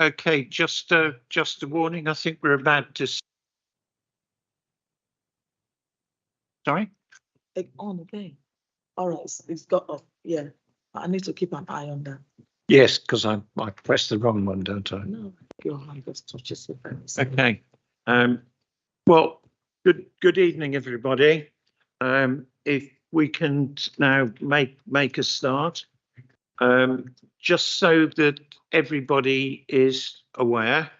Okay, just a warning. I think we're about to. Sorry. On again. All right, it's got up. Yeah, I need to keep an eye on that. Yes, because I pressed the wrong one, don't I? No, your hand just touches the pen. Okay. Well, good evening, everybody. If we can now make a start, just so that everybody is aware,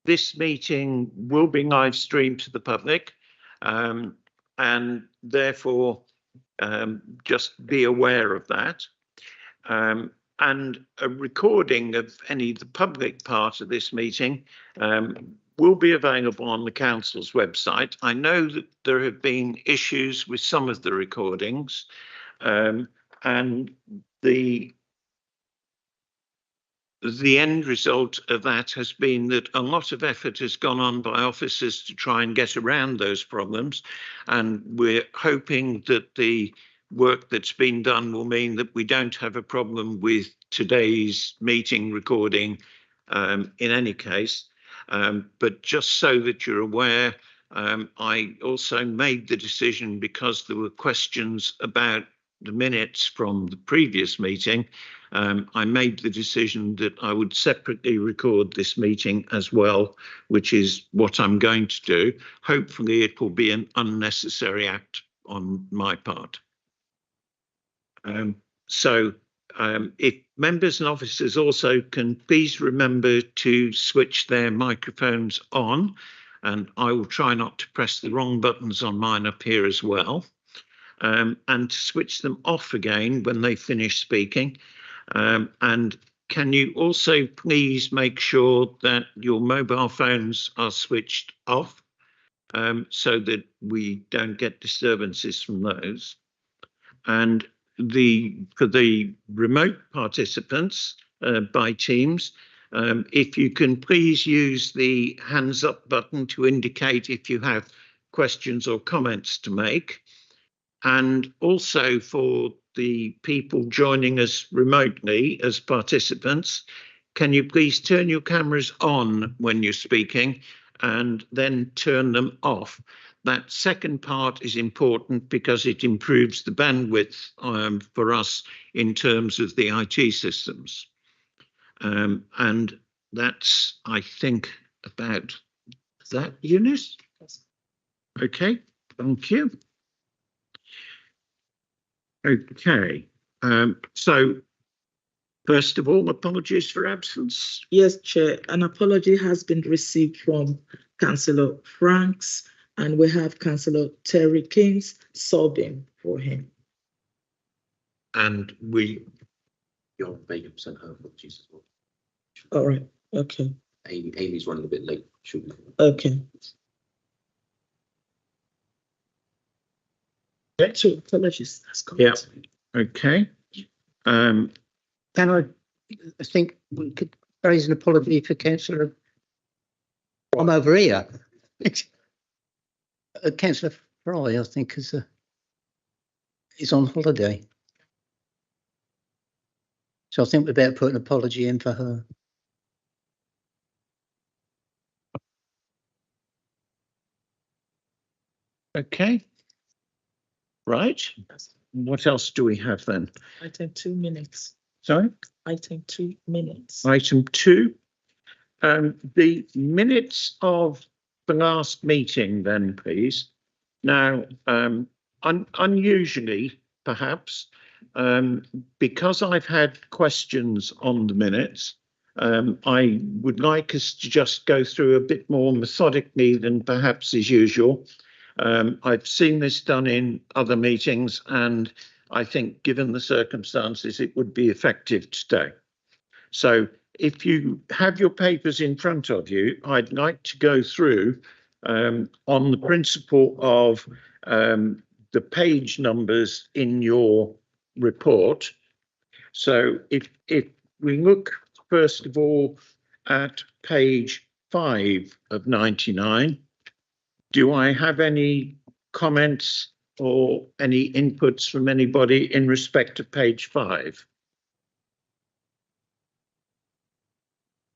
this meeting will be live streamed to the public, and therefore just be aware of that. And a recording of any of the public part of this meeting will be available on the council's website. I know that there have been issues with some of the recordings, and the end result of that has been that a lot of effort has gone on by officers to try and get around those problems, and we're hoping that the work that's been done will mean that we don't have a problem with today's meeting recording in any case. But just so that you're aware, I also made the decision, because there were questions about the minutes from the previous meeting, I made the decision that I would separately record this meeting as well, which is what I'm going to do. Hopefully it will be an unnecessary act on my part. If members and officers also can please remember to switch their microphones on, and I will try not to press the wrong buttons on mine up here as well, and to switch them off again when they finish speaking. And can you also please make sure that your mobile phones are switched off, so that we don't get disturbances from those. And for the remote participants by Teams, if you can please use the hands up button to indicate if you have questions or comments to make. And also for the people joining us remotely as participants, can you please turn your cameras on when you're speaking and then turn them off? That second part is important because it improves the bandwidth for us in terms of the IT systems. And that's, I think, about that, Eunice. Okay, thank you. Okay, so first of all, apologies for absence. Yes, Chair, an apology has been received from Councillor Franks, and we have Councillor Terry Kings subbing for him. And Your Megan sent her apologies as well. All right, okay. Amy's running a bit late, should we? Okay. So apologies. That's correct. Yeah. Okay. Can I think we could raise an apology for Councillor from over here. Councillor Fry, I think, is on holiday. So I think we better put an apology in for her. Okay. Right. What else do we have then? Item 2 minutes. Sorry? Item 2 minutes. Item 2. The minutes of the last meeting then, please. Now, unusually, perhaps, because I've had questions on the minutes, I would like us to just go through a bit more methodically than perhaps is usual. I've seen this done in other meetings, and I think given the circumstances, it would be effective today. So if you have your papers in front of you, I'd like to go through on the principle of the page numbers in your report. So if we look first of all at page 5 of 99, do I have any comments or any inputs from anybody in respect to page 5?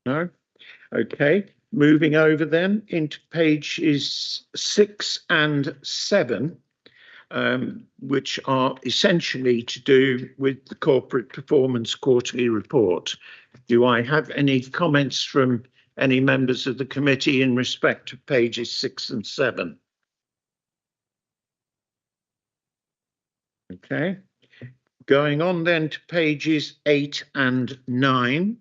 No? Okay. Moving over then into pages 6 and 7, which are essentially to do with the corporate performance quarterly report. Do I have any comments from any members of the committee in respect of pages 6 and 7? Okay. Going on then to pages 8 and 9.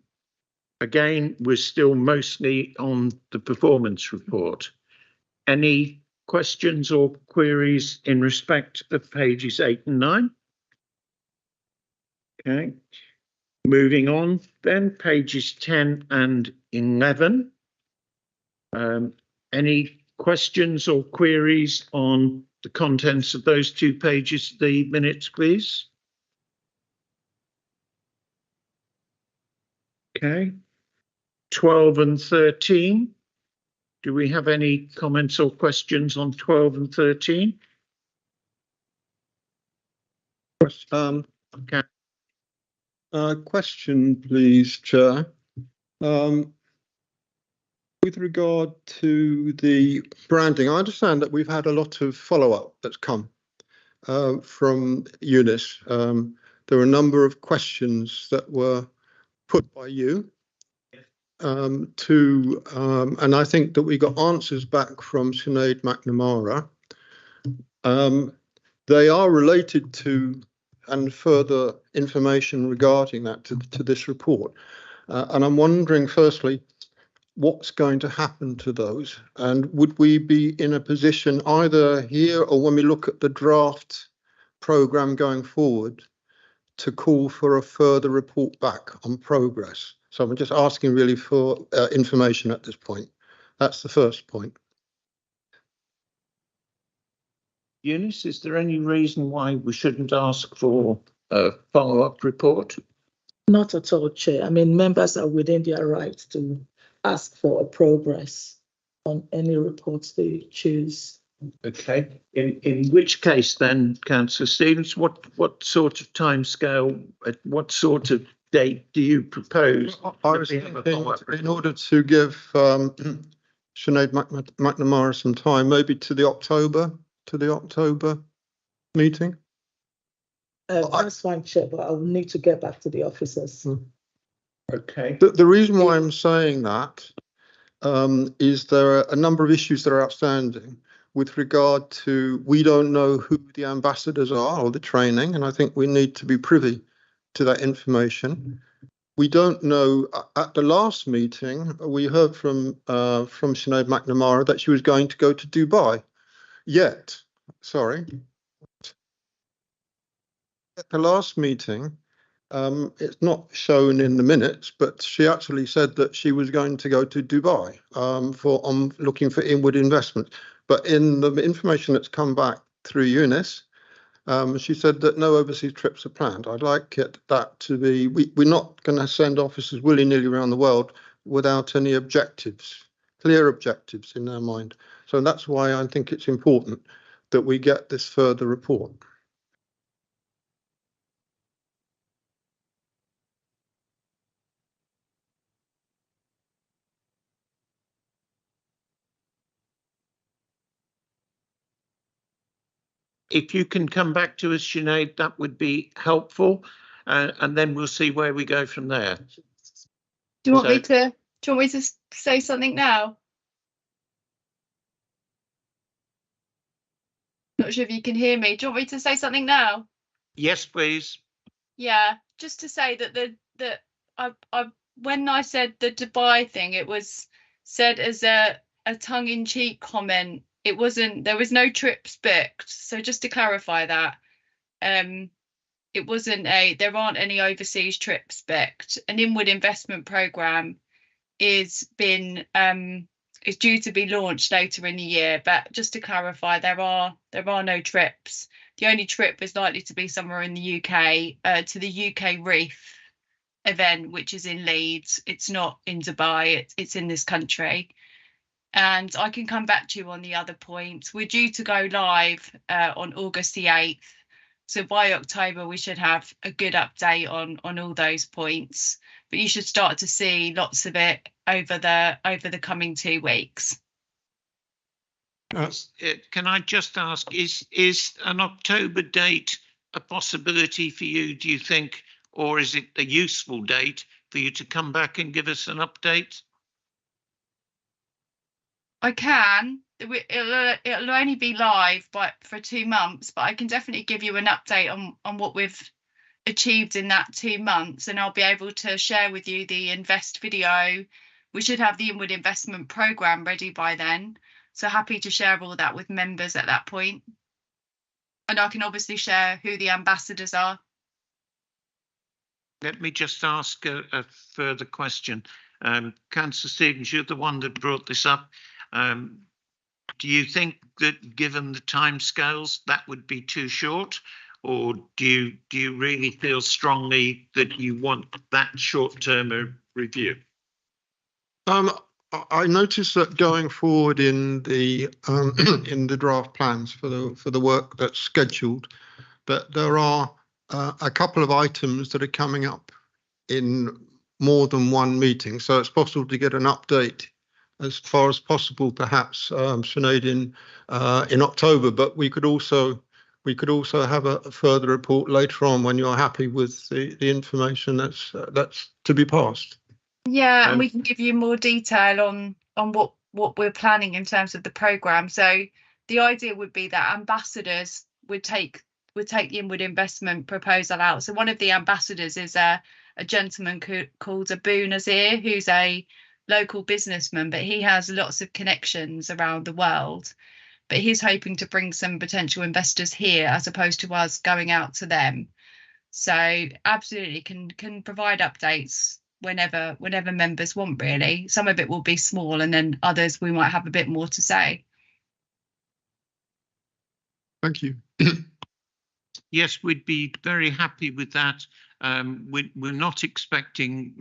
Again, we're still mostly on the performance report. Any questions or queries in respect of pages 8 and 9? Okay. Moving on then, pages 10 and 11. Any questions or queries on the contents of those 2 pages of the minutes, please? Okay. 12 and 13. Do we have any comments or questions on 12 and 13? Okay. Question, please, Chair. With regard to the branding, I understand that we've had a lot of follow-up that's come from Eunice. There were a number of questions that were put by you and I think that we got answers back from Sinead McNamara. They are related to and further information regarding that to this report. And I'm wondering, firstly, what's going to happen to those? And would we be in a position either here or when we look at the draft programme going forward to call for a further report back on progress? So I'm just asking really for information at this point. That's the first point. Eunice, is there any reason why we shouldn't ask for a follow-up report? Not at all, Chair. I mean, members are within their right to ask for a progress on any reports they choose. Okay. In which case then, Councillor Stevens, what sort of timescale, what sort of date do you propose? I was thinking, in order to give Sinead McNamara some time, maybe to the October meeting. That's fine, Chair, but I will need to get back to the officers. Okay. The reason why I'm saying that is there are a number of issues that are outstanding with regard to, we don't know who the ambassadors are or the training, and I think we need to be privy to that information. We don't know, at the last meeting, we heard from Sinead McNamara that she was going to go to Dubai. At the last meeting, it's not shown in the minutes, but she actually said that she was going to go to Dubai on looking for inward investment. But in the information that's come back through Eunice, she said that no overseas trips are planned. I'd like that to be, we're not going to send officers willy-nilly around the world without any objectives, clear objectives in their mind. So that's why I think it's important that we get this further report. If you can come back to us, Sinead, that would be helpful, and then we'll see where we go from there. Do you want me to say something now? Not sure if you can hear me. Do you want me to say something now? Yes, please. Yeah, just to say that when I said the Dubai thing, it was said as a tongue-in-cheek comment. It wasn't, there was no trips booked. So just to clarify that, it wasn't there aren't any overseas trips booked. An inward investment programme is due to be launched later in the year. But just to clarify, there are no trips. The only trip is likely to be somewhere in the UK, to the UK Reef event, which is in Leeds. It's not in Dubai, it's in this country. And I can come back to you on the other points. We're due to go live on August the 8th So by October, we should have a good update on all those points. But you should start to see lots of it over the coming 2 weeks. Can I just ask, is an October date a possibility for you, do you think, or is it a useful date for you to come back and give us an update? I can. It'll only be live for 2 months, but I can definitely give you an update on what we've achieved in that 2 months, and I'll be able to share with you the invest video. We should have the inward investment programme ready by then. So happy to share all that with members at that point. And I can obviously share who the ambassadors are. Let me just ask a further question. Councillor Stevens, you're the one that brought this up. Do you think that given the timescales that would be too short, or do you really feel strongly that you want that short-term review? I noticed that going forward in the in the draft plans for the work that's scheduled, that there are a couple of items that are coming up in more than one meeting. So it's possible to get an update as far as possible, perhaps, Sinead, in October. But we could also have a further report later on when you're happy with the information that's to be passed. Yeah, and we can give you more detail on what we're planning in terms of the programme. So the idea would be that ambassadors would take the inward investment proposal out. So one of the ambassadors is a gentleman called Abu Nazir, who's a local businessman, but he has lots of connections around the world. But he's hoping to bring some potential investors here as opposed to us going out to them. So absolutely can provide updates whenever members want, really. Some of it will be small, and then others we might have a bit more to say. Thank you. Yes, we'd be very happy with that. We're not expecting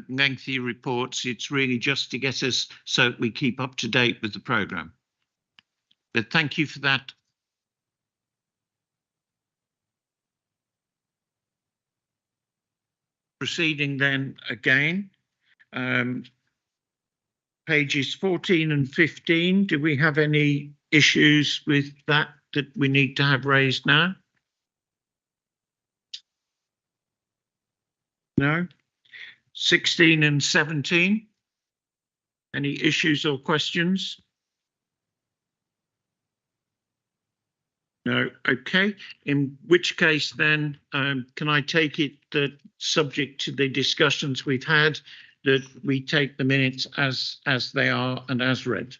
lengthy reports. It's really just to get us so we keep up to date with the programme. But thank you for that. Proceeding then again, pages 14 and 15. Do we have any issues with that we need to have raised now? No. 16 and 17. Any issues or questions? No. Okay. In which case then, can I take it that subject to the discussions we've had, that we take the minutes as they are and as read?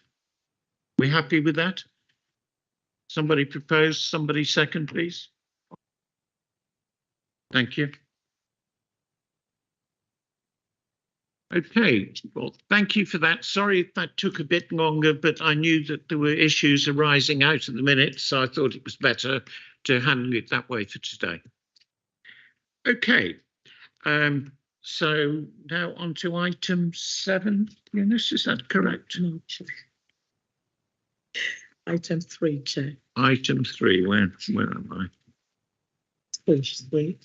We happy with that? Somebody propose, somebody second, please. Thank you. Okay, well, thank you for that. Sorry if that took a bit longer, but I knew that there were issues arising out of the minutes, so I thought it was better to handle it that way for today. Okay, so now on to item 7. Eunice, is that correct? No, Chair. Item 3, Chair. Item 3, where am I? Page 3.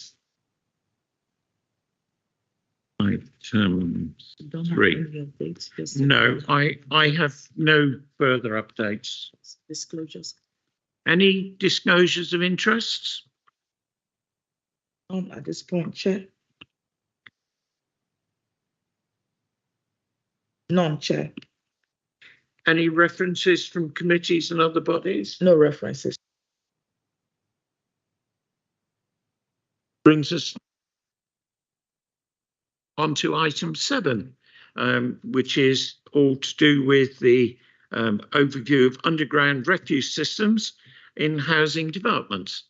Item Don't have 3. any updates, just No, I have no further updates. disclosures. Any disclosures of interests? At this point, Chair. None, Chair. Any references from committees and other bodies? No references. Brings us on to item 7, which is all to do with the overview of underground refuse systems in housing developments.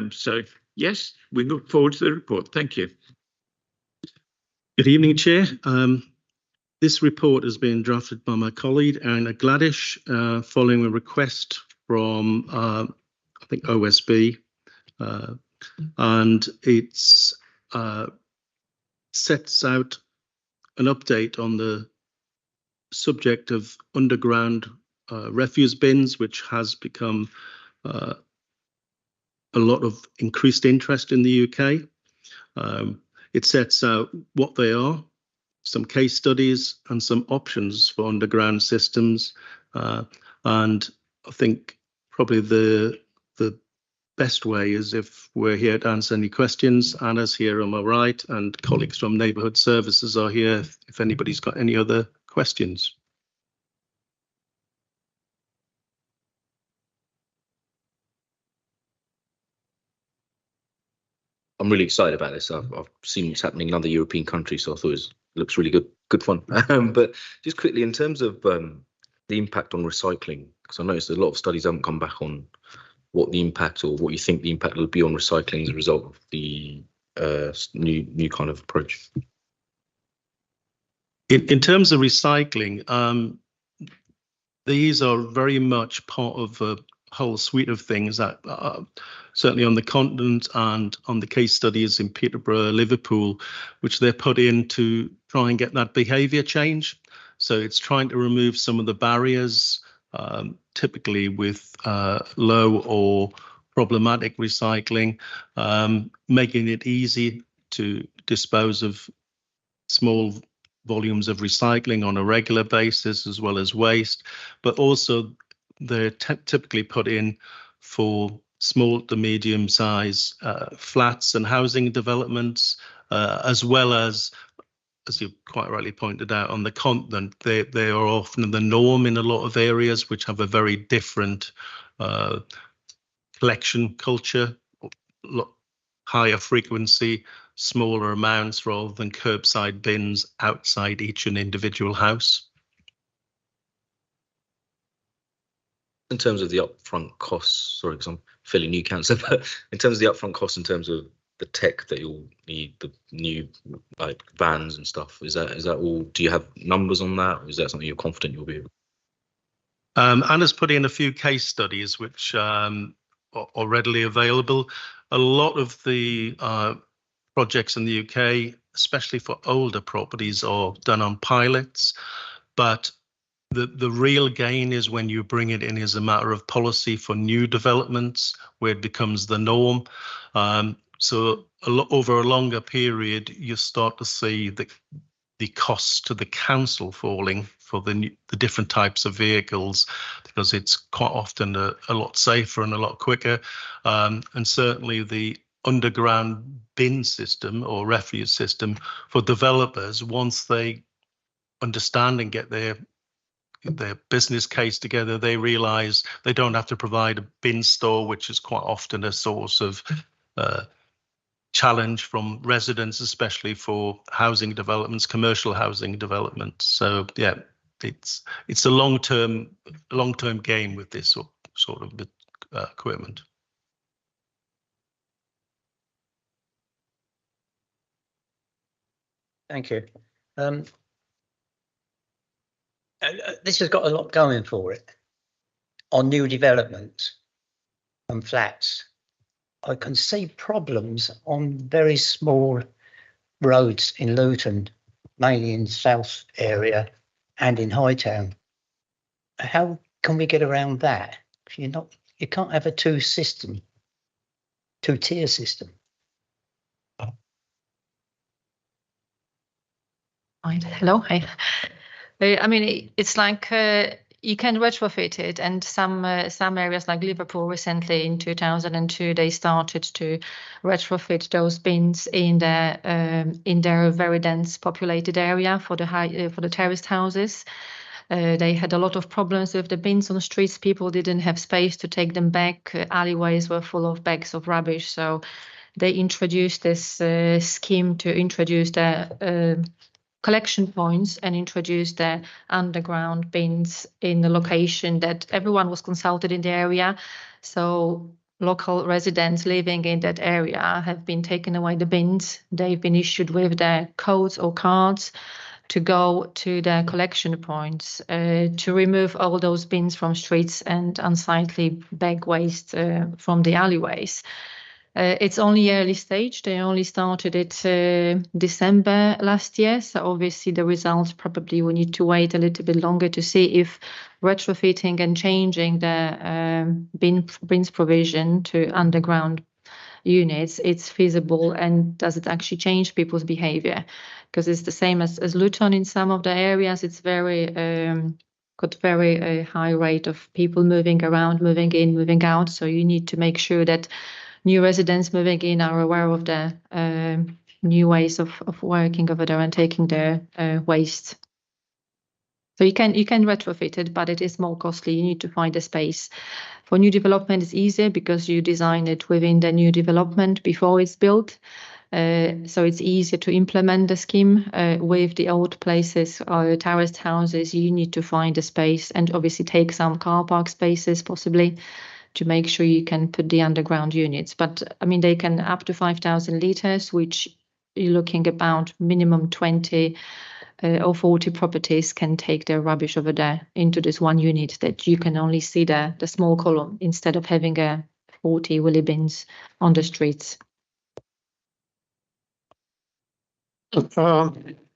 So, yes, we look forward to the report. Thank you. Good evening, Chair. This report has been drafted by my colleague, Anna Gladish, following a request from, I think, OSB, and it's sets out an update on the subject of underground refuse bins, which has become a a lot of increased interest in the UK. It sets out what they are, some case studies and some options for underground systems. And I think probably the best way is if we're here to answer any questions. Anna's here on my right and colleagues from Neighbourhood Services are here if anybody's got any other questions. I'm really excited about this. I've seen what's happening in other European countries, so I thought it looks really good fun. But just quickly, in terms of the impact on recycling, because I noticed a lot of studies haven't come back on what the impact or what you think the impact will be on recycling as a result of the new kind of approach. In terms of recycling, these are very much part of a whole suite of things that certainly on the continent and on the case studies in Peterborough, Liverpool, which they're put in to try and get that behaviour change. So it's trying to remove some of the barriers, typically with low or problematic recycling, making it easy to dispose of small volumes of recycling on a regular basis as well as waste, but also they're typically put in for small to medium size flats and housing developments, as well as you quite rightly pointed out, on the continent, they are often the norm in a lot of areas which have a very different collection culture, higher frequency, smaller amounts rather than curbside bins outside each and individual house. In terms of the upfront costs, sorry, because I'm fairly new councillor, but in terms of the upfront costs, in terms of the tech that you'll need, the new like vans and stuff, is that all? Do you have numbers on that, or is that something you're confident you'll be able? Anna's put in a few case studies which are readily available. A lot of the projects in the UK, especially for older properties, are done on pilots, but the real gain is when you bring it in as a matter of policy for new developments, where it becomes the norm. So over a longer period, you start to see the costs to the council falling for the different types of vehicles, because it's quite often a lot safer and a lot quicker. And certainly the underground bin system or refuse system for developers, once they understand and get their business case together, they realise they don't have to provide a bin store, which is quite often a source of challenge from residents, especially for housing developments, commercial housing developments. So yeah, it's a long-term game with this sort of equipment. Thank you. This has got a lot going for it. On new developments and flats, I can see problems on very small roads in Luton, mainly in the south area and in Hightown. How can we get around that? You can't have a two-tier system. Hello, hi. I mean, it's like you can retrofit it, and some areas like Liverpool recently in 2002 they started to retrofit those bins in their very dense populated area for the terraced houses. They had a lot of problems with the bins on the streets. People didn't have space to take them back. Alleyways were full of bags of rubbish. So they introduced this scheme to introduce the collection points and introduce the underground bins in the location that everyone was consulted in the area. So local residents living in that area have been taken away the bins. They've been issued with the codes or cards to go to the collection points to remove all those bins from streets and unsightly bag waste from the alleyways. It's only early stage. They only started it December last year. So obviously the results probably we need to wait a little bit longer to see if retrofitting and changing the bins provision to underground units, it's feasible, and does it actually change people's behavior? Because it's the same as Luton in some of the areas. It's very got very high rate of people moving around, moving in, moving out. So you need to make sure that new residents moving in are aware of the new ways of working over there and taking their waste. So you can retrofit it, but it is more costly. You need to find a space. For new development, it's easier because you design it within the new development before it's built. So it's easier to implement the scheme. With the old places or terraced houses, you need to find a space and obviously take some car park spaces possibly to make sure you can put the underground units. But I mean, they can up to 5,000 litres, which you're looking about minimum 20 or 40 properties can take their rubbish over there into this one unit that you can only see the small column instead of having 40 willy bins on the streets.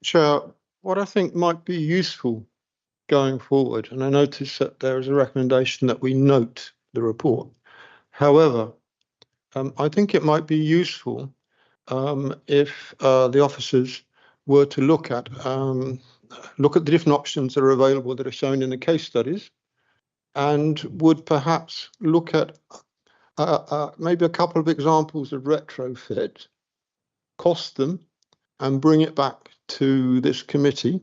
Chair, what I think might be useful going forward, and I notice that there is a recommendation that we note the report. However, I think it might be useful if the officers were to look at the different options that are available that are shown in the case studies, and would perhaps look at maybe a couple of examples of retrofit, cost them, and bring it back to this committee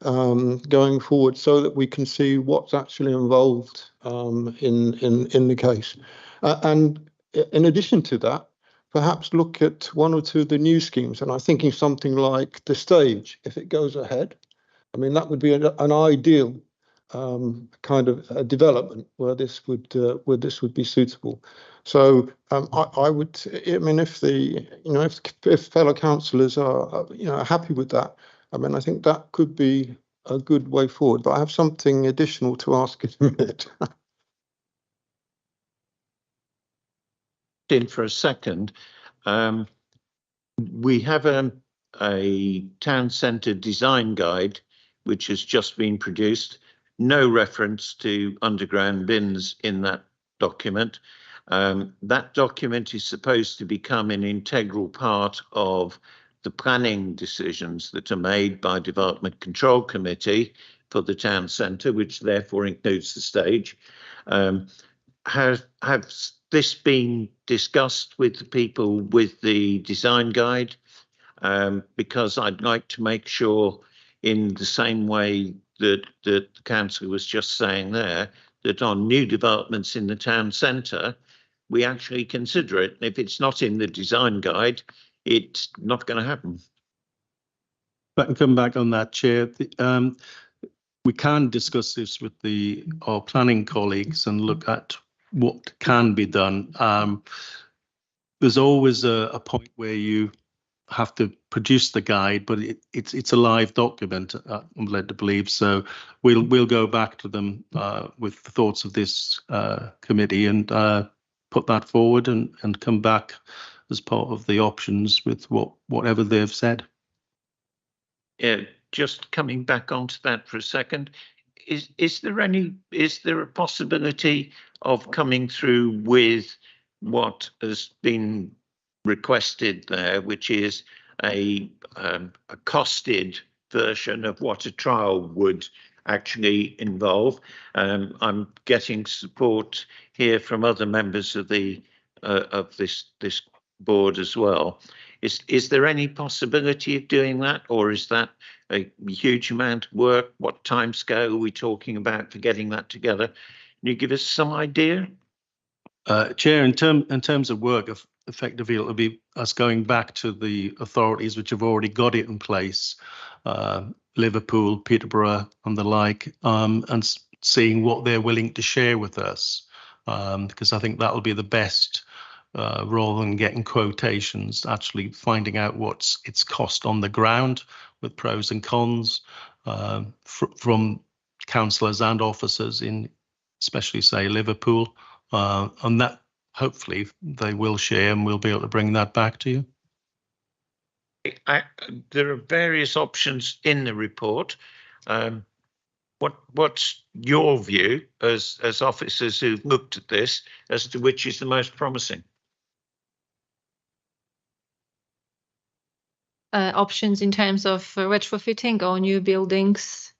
going forward, so that we can see what's actually involved in the case. And in addition to that, perhaps look at one or two of the new schemes. And I'm thinking something like the stage, if it goes ahead. I mean, that would be an ideal kind of a development where this would be suitable. So I would, I mean, if fellow councillors are happy with that, I mean, I think that could be a good way forward. But I have something additional to ask in a minute. In for a second, we have a town centre design guide which has just been produced. No reference to underground bins in that document. That document is supposed to become an integral part of the planning decisions that are made by Development Control Committee for the town centre, which therefore includes the stage. Have this been discussed with the people with the design guide? Because I'd like to make sure, in the same way that the council was just saying there, that on new developments in the town centre, we actually consider it. If it's not in the design guide, it's not going to happen. If I can come back on that, Chair. We can discuss this with our planning colleagues and look at what can be done. There's always a point where you have to produce the guide, but it's a live document, I'm led to believe. So we'll go back to them with the thoughts of this committee and put that forward and come back as part of the options with whatever they've said. Yeah, just coming back onto that for a second, is there a possibility of coming through with what has been requested there, which is a costed version of what a trial would actually involve? I'm getting support here from other members of this board as well. Is there any possibility of doing that, or is that a huge amount of work? What timescale are we talking about for getting that together? Can you give us some idea? Chair, in terms of work, effectively it'll be us going back to the authorities which have already got it in place, Liverpool, Peterborough and the like, and seeing what they're willing to share with us, because I think that'll be the best, rather than getting quotations, actually finding out what's its cost on the ground with pros and cons from councillors and officers in, especially say Liverpool. And that hopefully they will share, and we'll be able to bring that back to you. There are various options in the report. What's your view as officers who've looked at this as to which is the most promising? options in terms of retrofitting or new buildings?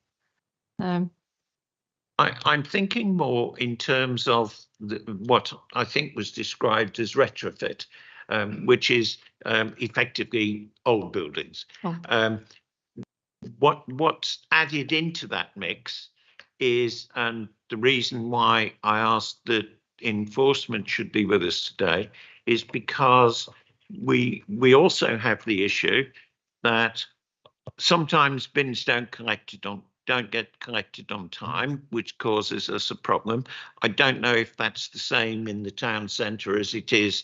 I'm thinking more in terms of what I think was described as retrofit, which is effectively old buildings. Oh. What's added into that mix is, and the reason why I asked that enforcement should be with us today, is because we also have the issue that sometimes bins don't get collected on time, which causes us a problem. I don't know if that's the same in the town centre as it is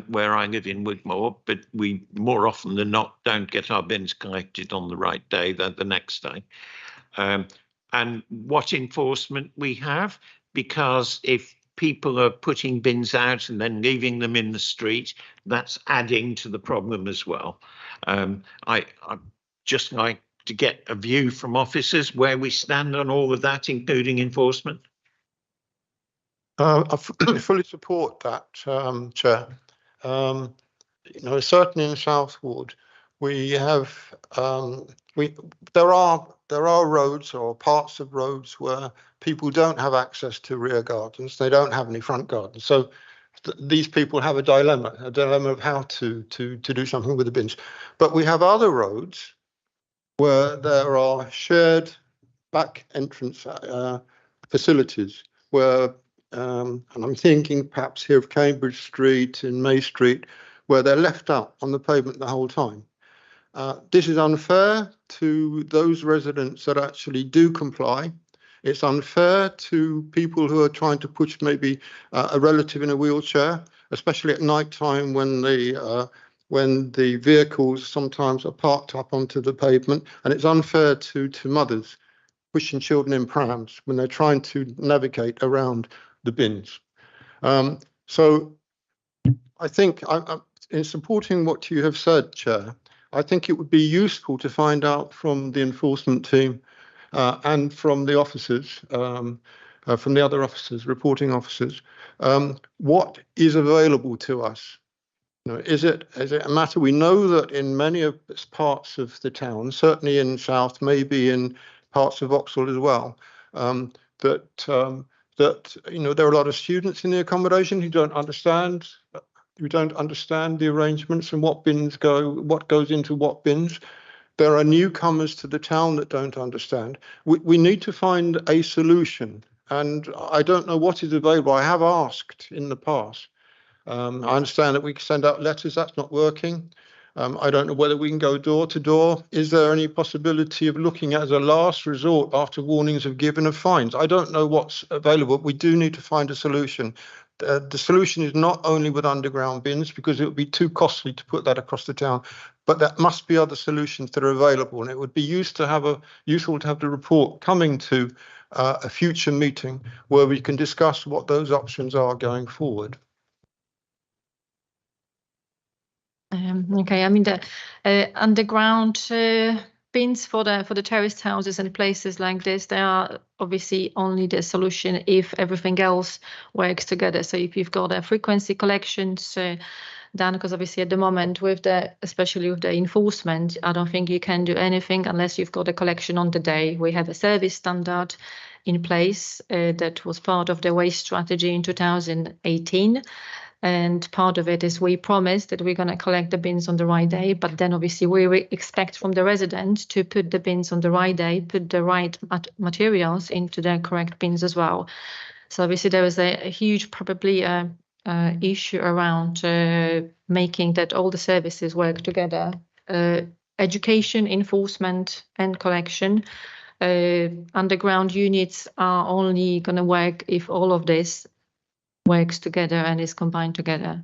where I live in Wigmore, but we more often than not don't get our bins collected on the right day than the next day. And what enforcement we have, because if people are putting bins out and then leaving them in the street, that's adding to the problem as well. I'd just like to get a view from officers where we stand on all of that, including enforcement. I fully support that, Chair. Certainly in Southwood, we have there are roads or parts of roads where people don't have access to rear gardens. They don't have any front gardens. So these people have a dilemma of how to do something with the bins. But we have other roads where there are shared back entrance facilities where, and I'm thinking perhaps here of Cambridge Street and May Street, where they're left out on the pavement the whole time. This is unfair to those residents that actually do comply. It's unfair to people who are trying to push maybe a relative in a wheelchair, especially at night time when the vehicles sometimes are parked up onto the pavement, and it's unfair to mothers pushing children in prams when they're trying to navigate around the bins. So I think in supporting what you have said, Chair, I think it would be useful to find out from the enforcement team and from the officers, from the other officers, reporting officers, what is available to us. Is it a matter? We know that in many of parts of the town, certainly in South, maybe in parts of Vauxhall as well, that there are a lot of students in the accommodation who don't understand the arrangements and what goes into what bins. There are newcomers to the town that don't understand. We need to find a solution, and I don't know what is available. I have asked in the past. I understand that we can send out letters. That's not working. I don't know whether we can go door to door. Is there any possibility of looking at as a last resort after warnings have given of fines? I don't know what's available. We do need to find a solution. The solution is not only with underground bins, because it would be too costly to put that across the town, but there must be other solutions that are available. And it would be useful to have the report coming to a future meeting where we can discuss what those options are going forward. Okay, I mean the underground bins for the terraced houses and places like this, they are obviously only the solution if everything else works together. So if you've got a frequency collections done, because obviously at the moment especially with the enforcement, I don't think you can do anything unless you've got a collection on the day. We have a service standard in place that was part of the waste strategy in 2018. And part of it is we promise that we're going to collect the bins on the right day, but then obviously we expect from the resident to put the bins on the right day, put the right materials into the correct bins as well. So obviously there is a huge probably issue around making that all the services work together, education, enforcement and collection. Underground units are only going to work if all of this works together and is combined together.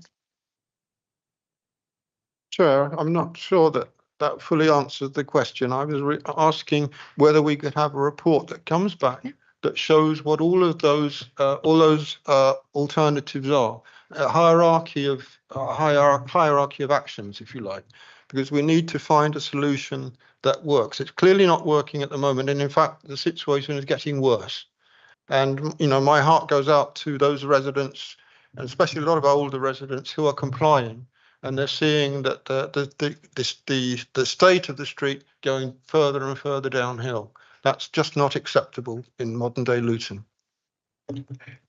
Chair, I'm not sure that fully answers the question. I was asking whether we could have a report that comes back that shows what all those alternatives are, a hierarchy of actions, if you like, because we need to find a solution that works. It's clearly not working at the moment, and in fact, the situation is getting worse. And, my heart goes out to those residents, and especially a lot of older residents who are complying. and they're seeing that the state of the street going further and further downhill. That's just not acceptable in modern day Luton.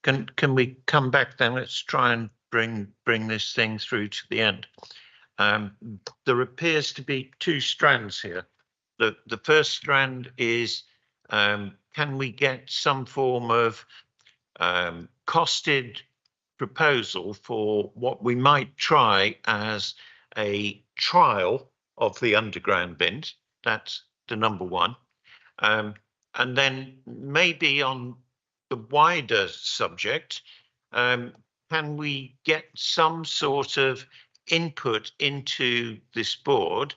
Can we come back then? Let's try and bring this thing through to the end. There appears to be two strands here. The first strand is, can we get some form of costed proposal for what we might try as a trial of the underground bins? That's the number one. And then maybe on the wider subject, can we get some sort of input into this board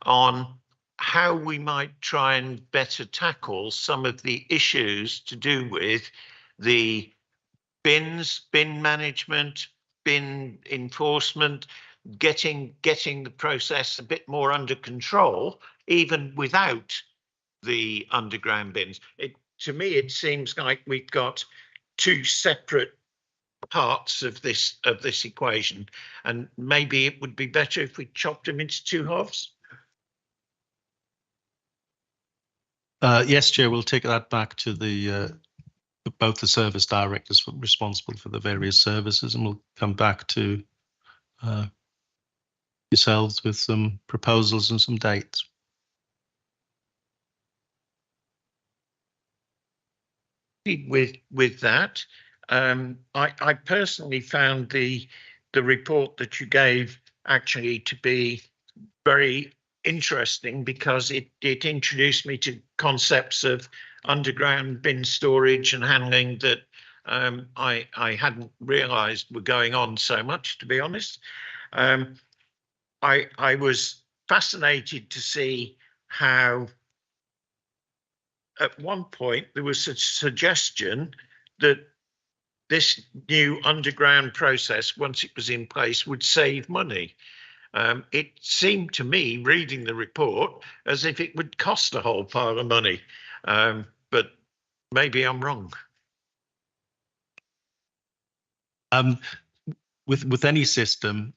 on how we might try and better tackle some of the issues to do with the bins, bin management, bin enforcement, getting the process a bit more under control, even without the underground bins. To me, it seems like we've got two separate parts of this equation, and maybe it would be better if we chopped them into two halves. Yes, Chair, we'll take that back to the both the service directors responsible for the various services, and we'll come back to yourselves with some proposals and some dates. With that, I personally found the report that you gave actually to be very interesting, because it introduced me to concepts of underground bin storage and handling that I hadn't realised were going on so much, to be honest. I was fascinated to see how at one point there was a suggestion that this new underground process, once it was in place, would save money. It seemed to me, reading the report, as if it would cost a whole pile of money, but maybe I'm wrong. With any system,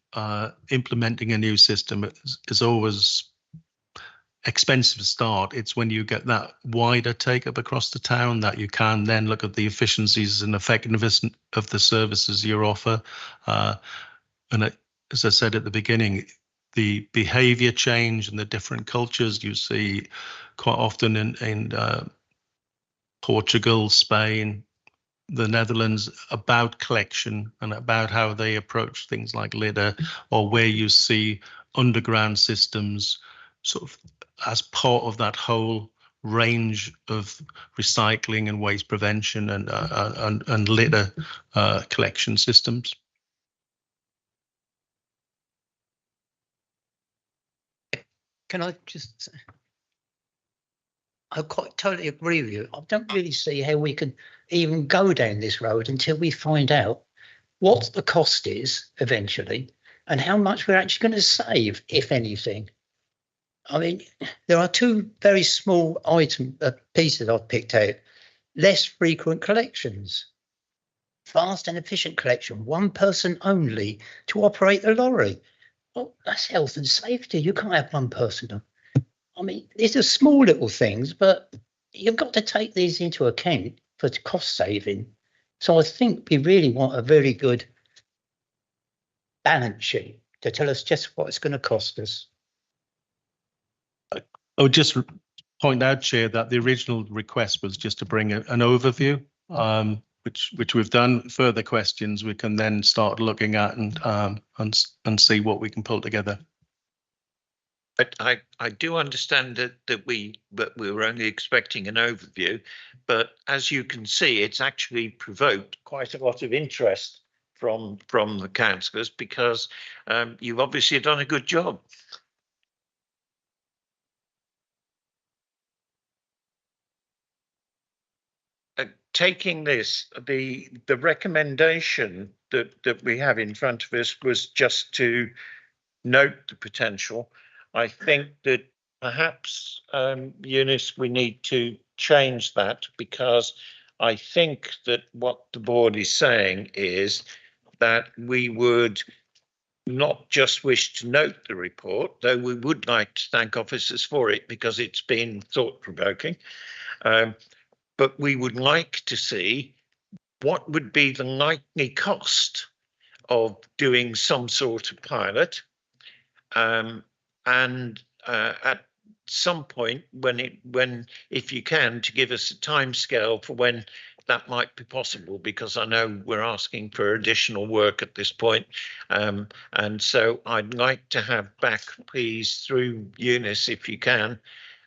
implementing a new system is always expensive to start. It's when you get that wider take up across the town that you can then look at the efficiencies and effectiveness of the services you offer. As I said at the beginning, the behavior change and the different cultures you see quite often in Portugal, Spain, the Netherlands, about collection and about how they approach things like litter, or where you see underground systems sort of as part of that whole range of recycling and waste prevention and litter collection systems. Can I just, I quite totally agree with you. I don't really see how we can even go down this road until we find out what the cost is eventually and how much we're actually going to save, if anything. I mean, there are two very small pieces I've picked out. Less frequent collections, fast and efficient collection, one person only to operate the lorry. Well, that's health and safety. You can't have one person. I mean, these are small little things, but you've got to take these into account for cost saving. So I think we really want a very good balance sheet to tell us just what it's going to cost us. I would just point out, Chair, that the original request was just to bring an overview, which we've done. Further questions we can then start looking at and see what we can pull together. But I do understand that we were only expecting an overview, but as you can see, it's actually provoked quite a lot of interest from the councillors, because you've obviously done a good job. Taking this, the recommendation that we have in front of us was just to note the potential. I think that perhaps, Eunice, we need to change that, because I think that what the board is saying is that we would not just wish to note the report, though we would like to thank officers for it because it's been thought-provoking. But we would like to see what would be the likely cost of doing some sort of pilot. And at some point, if you can, to give us a timescale for when that might be possible, because I know we're asking for additional work at this point. And so I'd like to have back, please, through Eunice, if you can,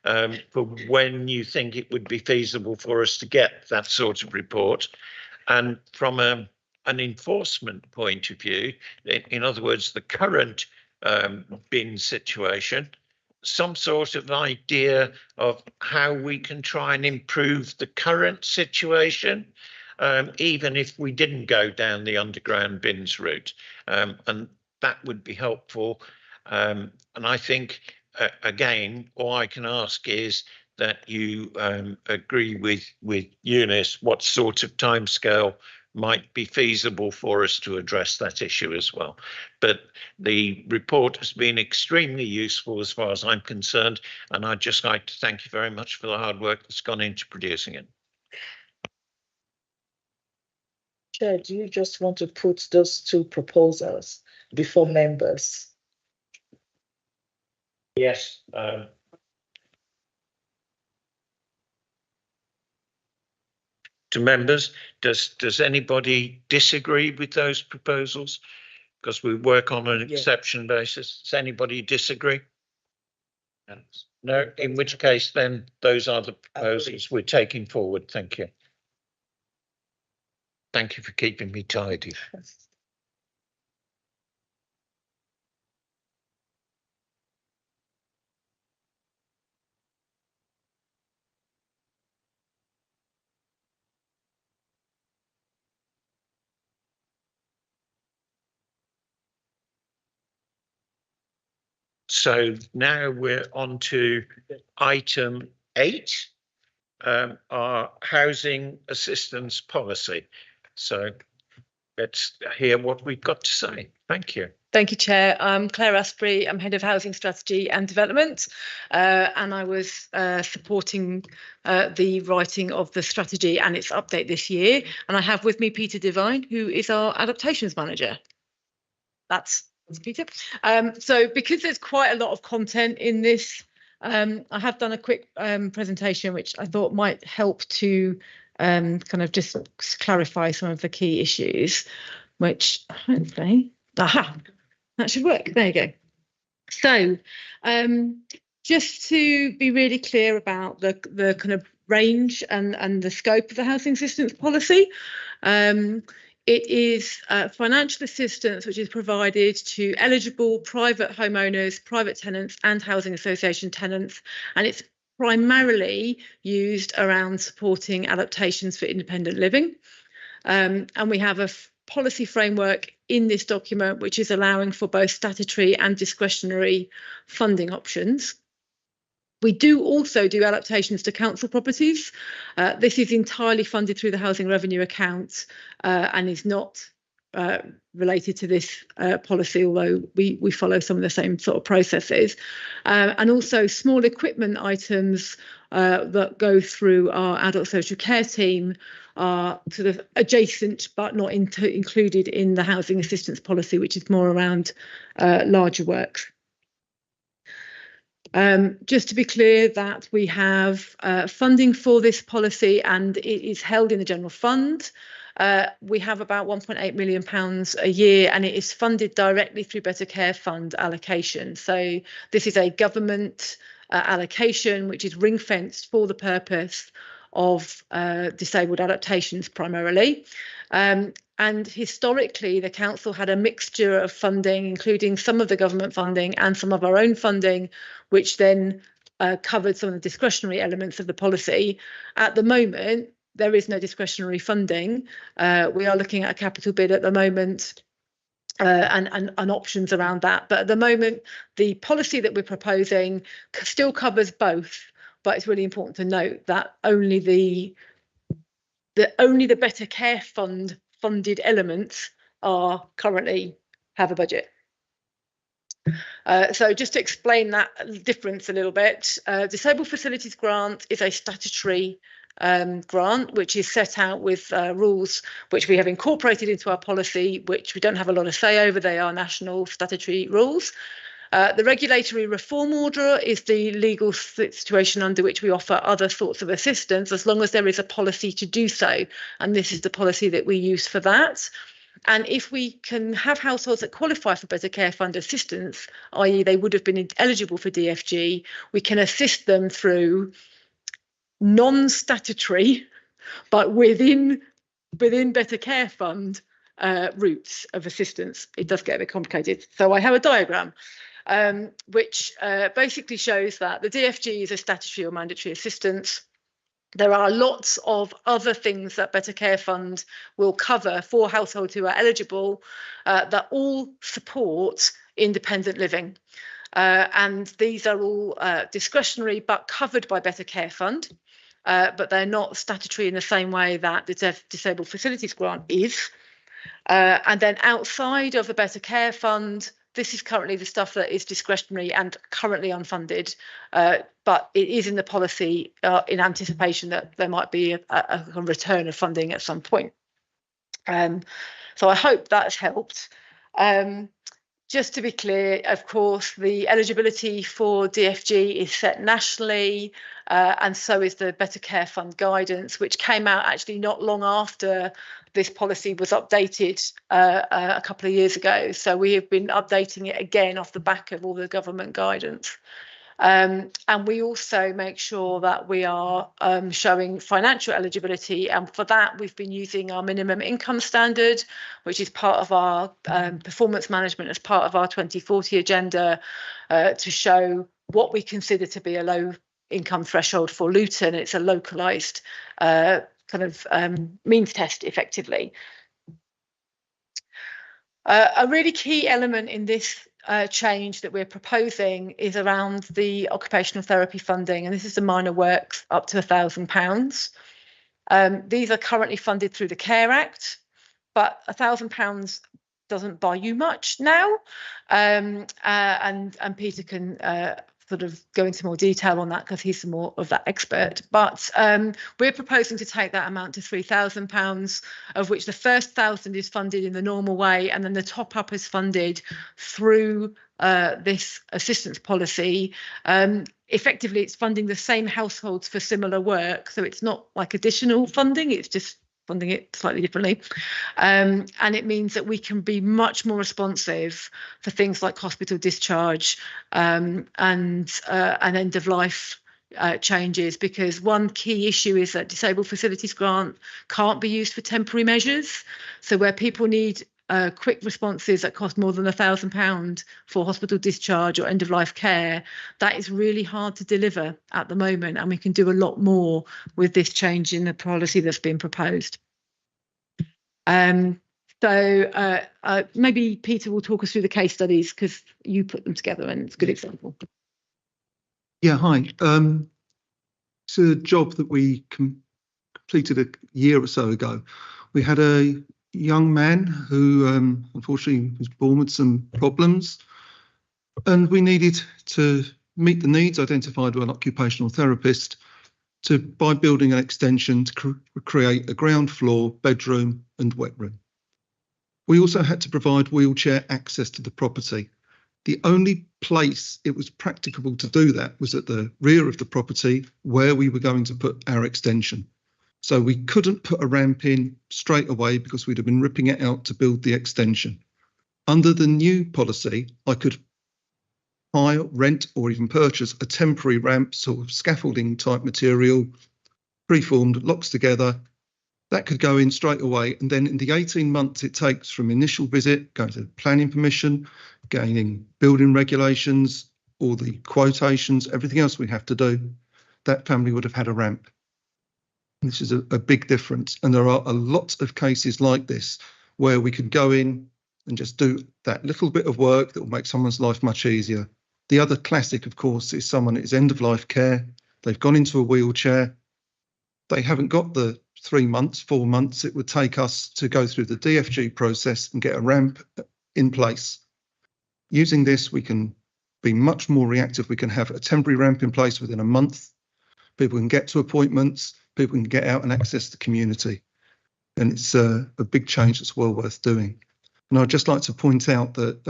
for when you think it would be feasible for us to get that sort of report. And from an enforcement point of view, in other words, the current bin situation, some sort of idea of how we can try and improve the current situation, even if we didn't go down the underground bins route. And that would be helpful. And I think, again, all I can ask is that you agree with Eunice what sort of timescale might be feasible for us to address that issue as well. But the report has been extremely useful as far as I'm concerned, and I'd just like to thank you very much for the hard work that's gone into producing it. Chair, do you just want to put those two proposals before members? Yes. To members, does anybody disagree with those proposals? Because we work on an exception basis. Does anybody disagree? No, in which case then those are the proposals we're taking forward. Thank you. Thank you for keeping me tidy. So now we're on to item 8, our housing assistance policy. So let's hear what we've got to say. Thank you. Thank you, Chair. I'm Claire Asprey. I'm Head of Housing Strategy and Development, and I was supporting the writing of the strategy and its update this year. And I have with me Peter Devine, who is our Adaptations Manager. That's Peter. So because there's quite a lot of content in this, I have done a quick presentation, which I thought might help to kind of just clarify some of the key issues, which hopefully, that should work. There you go. So just to be really clear about the kind of range and the scope of the housing assistance policy, it is financial assistance which is provided to eligible private homeowners, private tenants and housing association tenants, and it's primarily used around supporting adaptations for independent living. And we have a policy framework in this document which is allowing for both statutory and discretionary funding options. We do also do adaptations to council properties. This is entirely funded through the housing revenue account and is not related to this policy, although we follow some of the same sort of processes. And also small equipment items that go through our adult social care team are sort of adjacent but not included in the housing assistance policy, which is more around larger works. Just to be clear that we have funding for this policy and it is held in the general fund. We have about £1.8 million a year and it is funded directly through Better Care Fund allocation. So this is a government allocation which is ring fenced for the purpose of disabled adaptations primarily. And historically, the council had a mixture of funding, including some of the government funding and some of our own funding, which then covered some of the discretionary elements of the policy. At the moment, there is no discretionary funding. We are looking at a capital bid at the moment and options around that. But at the moment, the policy that we're proposing still covers both. But it's really important to note that only the Better Care Fund funded elements are currently have a budget. So just to explain that difference a little bit, Disabled Facilities Grant is a statutory grant, which is set out with rules which we have incorporated into our policy, which we don't have a lot of say over. They are national statutory rules. The regulatory reform order is the legal situation under which we offer other sorts of assistance, as long as there is a policy to do so. And this is the policy that we use for that. And if we can have households that qualify for Better Care Fund assistance, i.e. they would have been eligible for DFG, we can assist them through non-statutory, but within Better Care Fund routes of assistance. It does get a bit complicated. So I have a diagram which basically shows that the DFG is a statutory or mandatory assistance. There are lots of other things that Better Care Fund will cover for households who are eligible that all support independent living. And these are all discretionary but covered by Better Care Fund, but they're not statutory in the same way that the Disabled Facilities Grant is. And then outside of the Better Care Fund, this is currently the stuff that is discretionary and currently unfunded, but it is in the policy in anticipation that there might be a return of funding at some point. So I hope that's helped. Just to be clear, of course, the eligibility for DFG is set nationally, and so is the Better Care Fund guidance, which came out actually not long after this policy was updated a couple of years ago. So we have been updating it again off the back of all the government guidance. And we also make sure that we are showing financial eligibility, and for that we've been using our minimum income standard, which is part of our performance management as part of our 2040 agenda, to show what we consider to be a low income threshold for Luton. It's a localised kind of means test effectively. A really key element in this change that we're proposing is around the occupational therapy funding, and this is the minor works up to £1,000. These are currently funded through the Care Act, but £1,000 doesn't buy you much now, and Peter can sort of go into more detail on that because he's more of that expert. But we're proposing to take that amount to £3,000, of which the first 1,000 is funded in the normal way, and then the top up is funded through this assistance policy. Effectively, it's funding the same households for similar work, so it's not like additional funding, it's just funding it slightly differently. And it means that we can be much more responsive for things like hospital discharge and end of life changes, because one key issue is that Disabled Facilities Grant can't be used for temporary measures. So where people need quick responses that cost more than £1,000 for hospital discharge or end of life care, that is really hard to deliver at the moment, and we can do a lot more with this change in the policy that's been proposed. So maybe Peter will talk us through the case studies because you put them together and it's a good example. Yeah, hi. It's a job that we completed a year or so ago. We had a young man who unfortunately was born with some problems, and we needed to meet the needs identified by an occupational therapist by building an extension to create a ground floor, bedroom and wet room. We also had to provide wheelchair access to the property. The only place it was practicable to do that was at the rear of the property where we were going to put our extension. So we couldn't put a ramp in straight away because we'd have been ripping it out to build the extension. Under the new policy, I could hire, rent or even purchase a temporary ramp, sort of scaffolding type material, preformed, locks together. That could go in straight away. And then in the 18 months it takes from initial visit, going to planning permission, gaining building regulations, all the quotations, everything else we have to do, that family would have had a ramp. This is a big difference. And there are a lot of cases like this where we can go in and just do that little bit of work that will make someone's life much easier. The other classic, of course, is someone that is end of life care. They've gone into a wheelchair. They haven't got the 3 months, 4 months it would take us to go through the DFG process and get a ramp in place. Using this, we can be much more reactive. We can have a temporary ramp in place within a month. People can get to appointments. People can get out and access the community. And it's a big change that's well worth doing. And I'd just like to point out that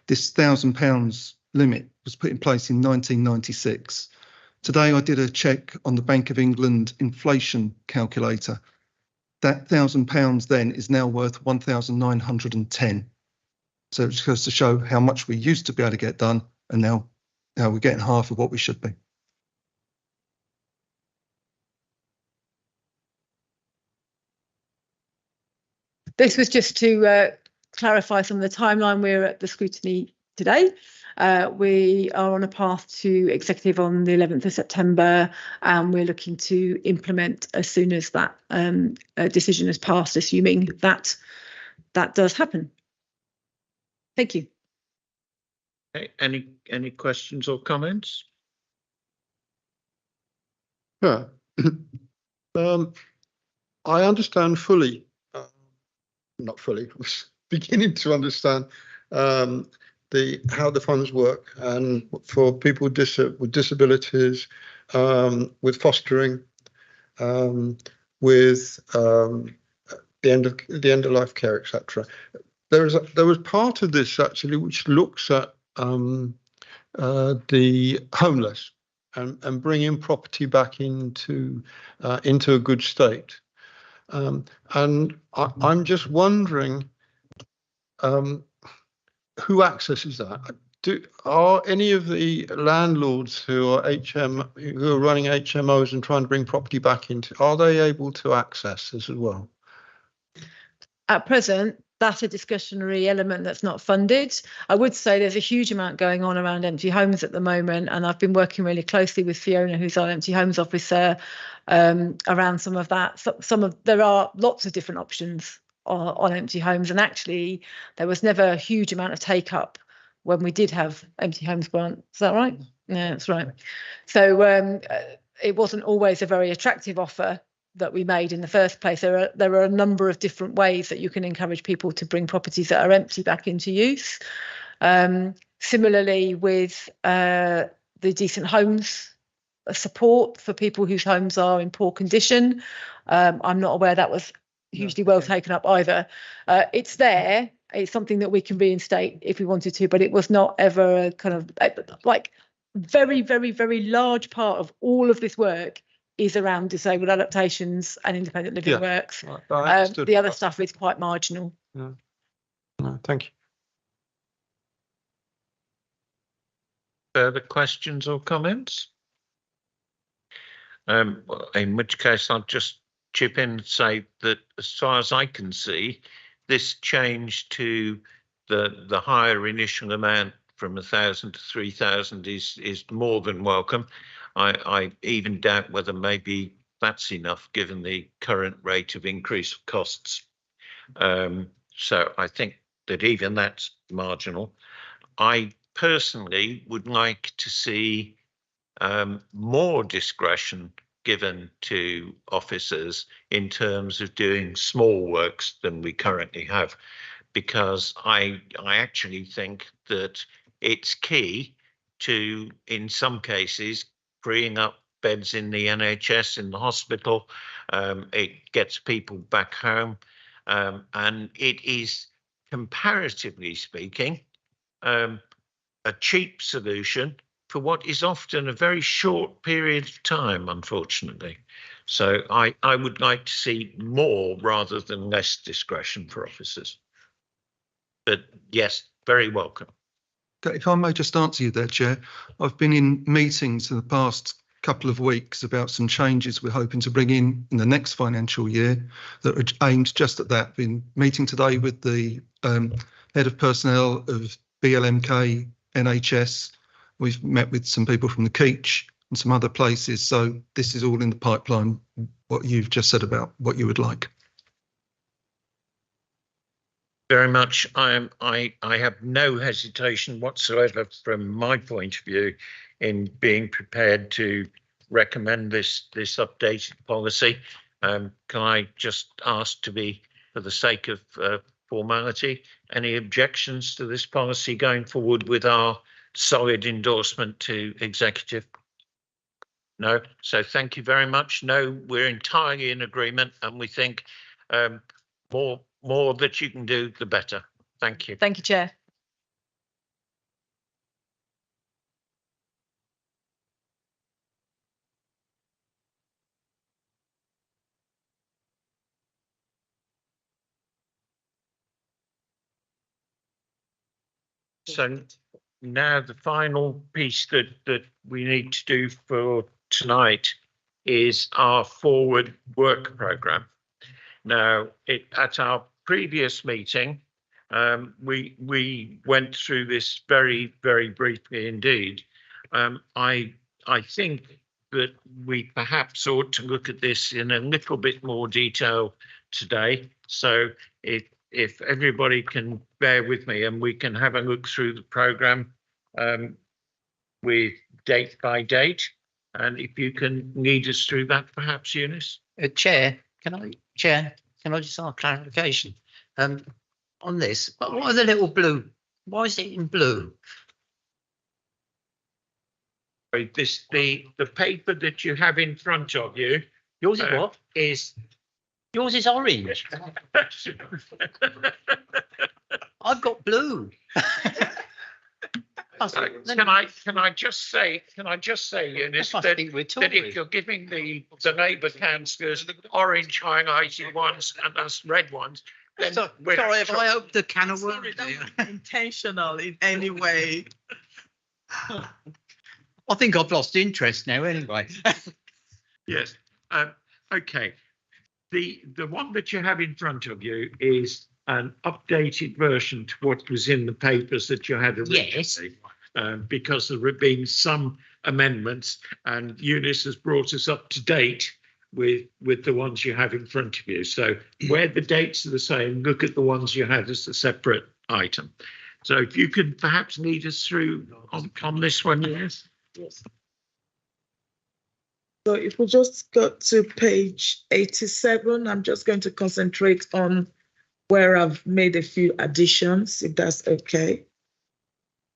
this £1,000 limit was put in place in 1996. Today, I did a check on the Bank of England inflation calculator. That £1,000 then is now worth 1,910. So it just goes to show how much we used to be able to get done, and now we're getting half of what we should be. This was just to clarify some of the timeline. We're at the scrutiny today. We are on a path to executive on the 11th of September, and we're looking to implement as soon as that decision is passed, assuming that that does happen. Thank you. Okay, any questions or comments? Yeah. I understand fully, not fully, I was beginning to understand how the funds work, and for people with disabilities, with fostering, with the end of life care, etc. There was part of this actually which looks at the homeless and bringing property back into a good state. And I'm just wondering who accesses that. Are any of the landlords who are running HMOs and trying to bring property back into, are they able to access this as well? At present, that's a discretionary element that's not funded. I would say there's a huge amount going on around empty homes at the moment, and I've been working really closely with Fiona, who's our empty homes officer, around some of that. There are lots of different options on empty homes, and actually there was never a huge amount of take up when we did have empty homes grant. Is that right? Yeah, that's right. So it wasn't always a very attractive offer that we made in the first place. There are a number of different ways that you can encourage people to bring properties that are empty back into use. Similarly, with the decent homes support for people whose homes are in poor condition, I'm not aware that was hugely well taken up either. It's there. It's something that we can reinstate if we wanted to, but it was not ever a kind of like very, very, very large part of all of this work is around disabled adaptations and independent living works. The other stuff is quite marginal. Yeah. No, thank you. Further questions or comments? Well, in which case I'll just chip in and say that as far as I can see, this change to the higher initial amount from 1,000 to 3,000 is more than welcome. I even doubt whether maybe that's enough given the current rate of increase of costs. So I think that even that's marginal. I personally would like to see more discretion given to officers in terms of doing small works than we currently have, because I actually think that it's key to, in some cases, freeing up beds in the NHS, in the hospital. It gets people back home, and it is, comparatively speaking, a cheap solution for what is often a very short period of time, unfortunately. So I would like to see more rather than less discretion for officers. But yes, very welcome. If I may just answer you there, Chair. I've been in meetings in the past couple of weeks about some changes we're hoping to bring in the next financial year that are aimed just at that. Been meeting today with the head of personnel of BLMK, NHS. We've met with some people from the Keach and some other places. So this is all in the pipeline, what you've just said about what you would like. Very much. I have no hesitation whatsoever from my point of view in being prepared to recommend this updated policy. Can I just ask to be, for the sake of formality. Any objections to this policy going forward with our solid endorsement to executive? No. So thank you very much. No, we're entirely in agreement, and we think more that you can do, the better. Thank you. Thank you, Chair. So now the final piece that we need to do for tonight is our forward work programme. Now, at our previous meeting, we went through this very, very briefly indeed. I think that we perhaps ought to look at this in a little bit more detail today. So if everybody can bear with me, and we can have a look through the programme with date by date, and if you can lead us through that, perhaps, Eunice. Chair, can I just ask clarification on this? What are the little blue? Why is it in blue? The paper that you have in front of you. Yours is what? Yours is orange. I've got blue. Can I just say, Eunice, that if you're giving the Labour councillors orange highlighted ones and us red ones, then sorry if I opened a can of worms. Intentional in any way. I think I've lost interest now anyway. Yes. Okay. The one that you have in front of you is an updated version to what was in the papers that you had originally. Yes. Because there have been some amendments, and Eunice has brought us up to date with the ones you have in front of you. So where the dates are the same, look at the ones you had as a separate item. So if you could perhaps lead us through on this one, yes. Yes. So if we just go to page 87, I'm just going to concentrate on where I've made a few additions, if that's okay.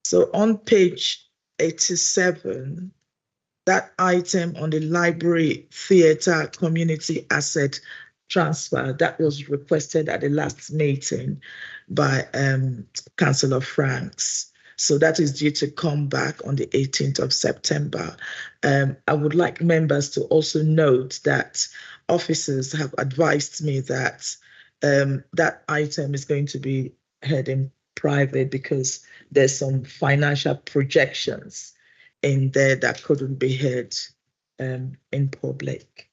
So on page 87, that item on the library theatre community asset transfer that was requested at the last meeting by Councillor Franks. So that is due to come back on the 18th of September. I would like members to also note that officers have advised me that that item is going to be held in private because there's some financial projections in there that couldn't be heard in public.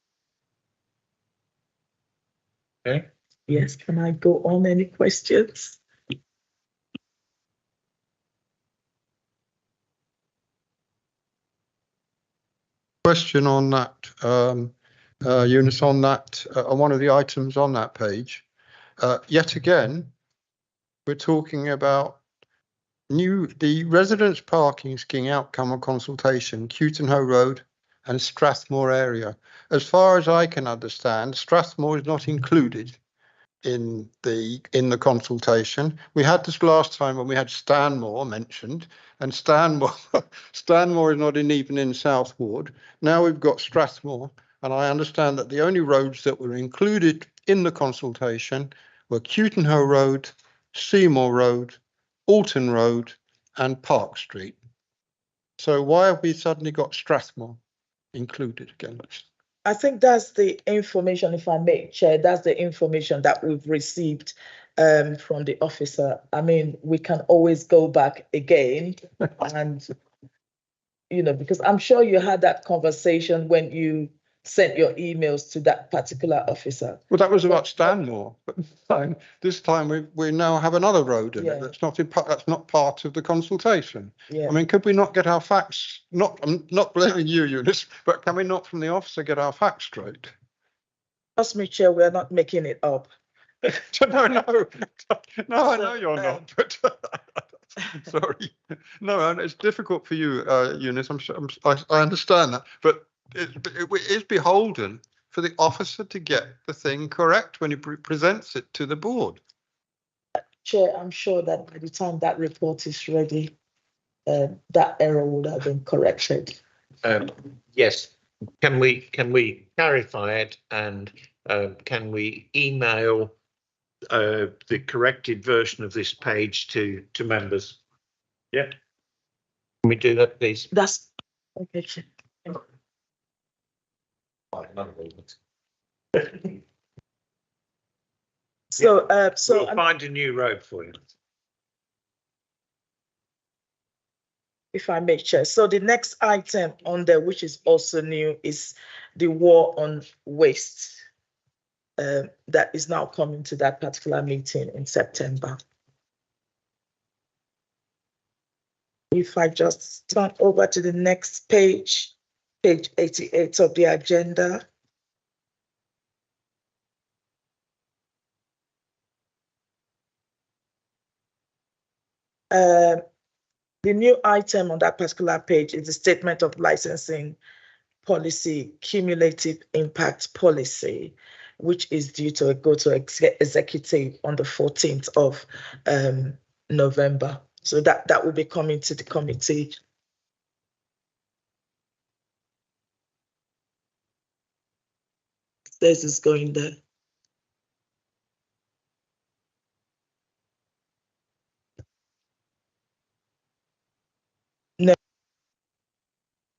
Okay. Yes, can I go on? Any questions? Question on that, Eunice, on that, on one of the items on that page. Yet again, we're talking about the residents' parking scheme outcome of consultation, Cutenhoe Road and Strathmore area. As far as I can understand, Strathmore is not included in the consultation. We had this last time when we had Stanmore mentioned, and Stanmore is not even in South Ward. Now we've got Strathmore, and I understand that the only roads that were included in the consultation were Cutenhoe Road, Seymour Road, Alton Road and Park Street. So why have we suddenly got Strathmore included again? I think that's the information, if I may, Chair, that's the information that we've received from the officer. I mean, we can always go back again and, because I'm sure you had that conversation when you sent your emails to that particular officer. Well, that was about Stanmore, but this time we now have another road in it that's not part of the consultation. Yeah. I mean, could we not get our facts? I'm not blaming you, Eunice, but can we not from the officer get our facts straight? Trust me, Chair, we're not making it up. No, I know you're not. But sorry, no, it's difficult for you, Eunice. I understand that, but it is beholden for the officer to get the thing correct when he presents it to the board. Chair, I'm sure that by the time that report is ready, that error would have been corrected. Yes. Can we clarify it, and can we email the corrected version of this page to members? Yeah. Can we do that, please? That's okay, Chair. So, We'll find a new road for you. if I may, Chair. So the next item on there, which is also new, is the war on waste. That is now coming to that particular meeting in September. If I just turn over to the next page, page 88 of the agenda. The new item on that particular page is the statement of licensing policy, cumulative impact policy, which is due to go to executive on the 14th of November. So that will be coming to the committee. This is going there. No.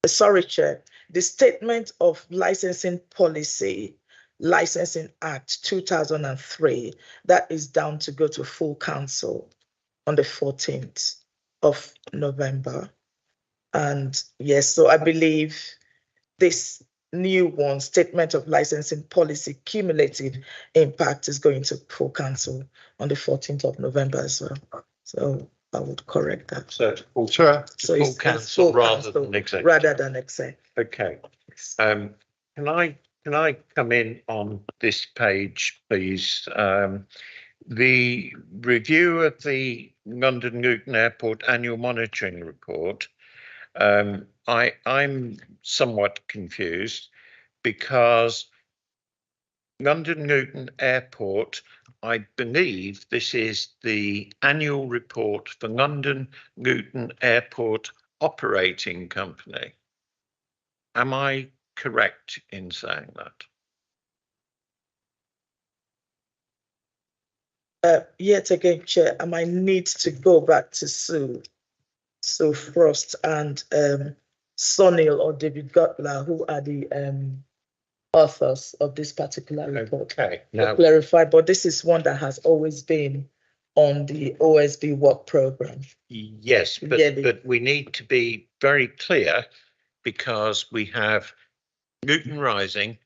Sorry, Chair. The statement of licensing policy, Licensing Act 2003, that is down to go to full council on the 14th of November. And yes, so I believe this new one, statement of licensing policy, cumulative impact, is going to full council on the 14th of November as well. So I would correct that. So it's full, Chair. So full it's council full rather council than executive. rather than executive. Okay. Can I come in on this page, please? The review of the London Luton Airport annual monitoring report. I'm somewhat confused because London Luton Airport, I believe this is the annual report for London Luton Airport Operating Company. Am I correct in saying that? Yet again, Chair, I might need to go back to Sue Frost and Sunil or David Gutler, who are the authors of this particular report. Okay, now clarify, but this is one that has always been on the OSB work program. Yes, but we need to be very clear, because we have Luton Rising,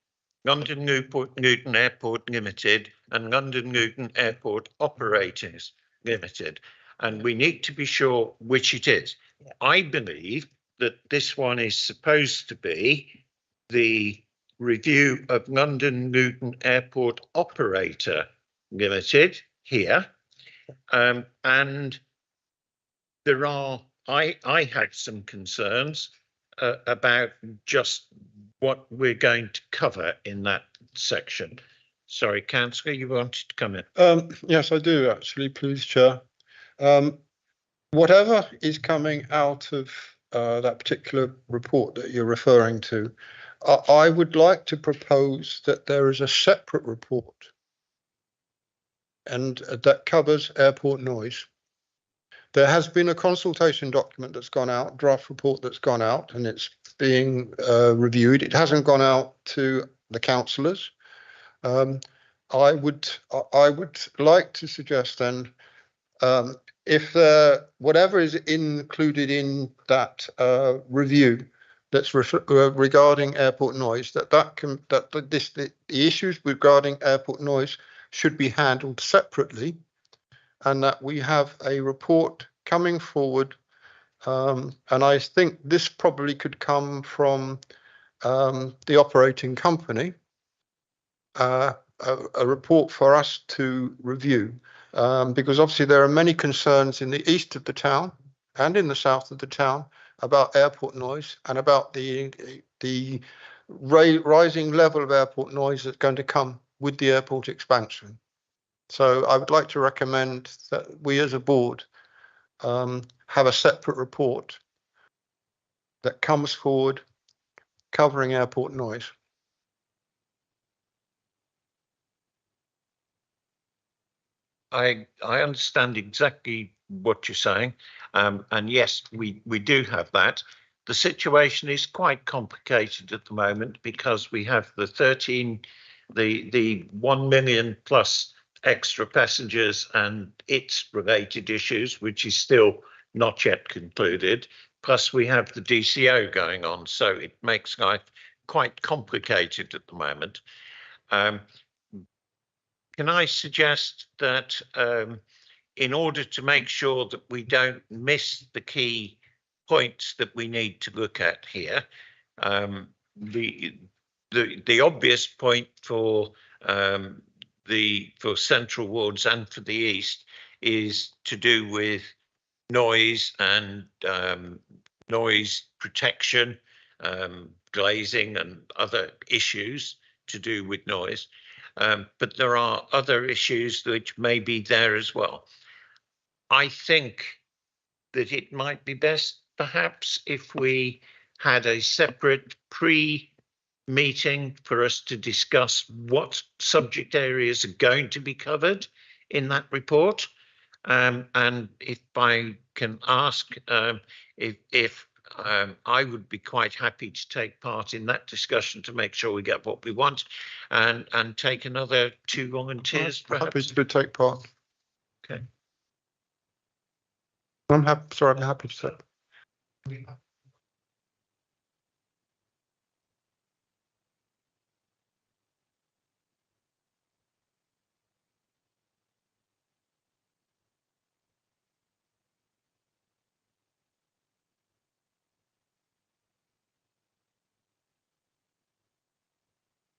London Luton Airport Limited, and London Luton Airport Operators Limited, and we need to be sure which it is. Yeah. I believe that this one is supposed to be the review of London Luton Airport Operator Limited here, and there are. I had some concerns about just what we're going to cover in that section. Sorry, Councillor, you wanted to come in? Yes, I do actually, please, Chair. Whatever is coming out of that particular report that you're referring to, I would like to propose that there is a separate report, and that covers airport noise. There has been a consultation document that's gone out, draft report that's gone out, and it's being reviewed. It hasn't gone out to the councillors. I would like to suggest then, if whatever is included in that review that's regarding airport noise, the issues regarding airport noise should be handled separately, and that we have a report coming forward. And I think this probably could come from the operating company, a report for us to review, because obviously there are many concerns in the east of the town and in the south of the town about airport noise and about the rising level of airport noise that's going to come with the airport expansion. So I would like to recommend that we as a board have a separate report that comes forward covering airport noise. I understand exactly what you're saying, and yes, we do have that. The situation is quite complicated at the moment because we have the 1 million plus extra passengers and its related issues, which is still not yet concluded. Plus, we have the DCO going on, so it makes life quite complicated at the moment. Can I suggest that in order to make sure that we don't miss the key points that we need to look at here, the obvious point for central wards and for the east is to do with noise and noise protection, glazing and other issues to do with noise. But there are other issues which may be there as well. I think that it might be best perhaps if we had a separate pre-meeting for us to discuss what subject areas are going to be covered in that report. And if I can ask if I would be quite happy to take part in that discussion to make sure we get what we want, and take another 2 volunteers. Perhaps. Happy to take part. Okay. I'm happy. Sorry, I'm happy to take.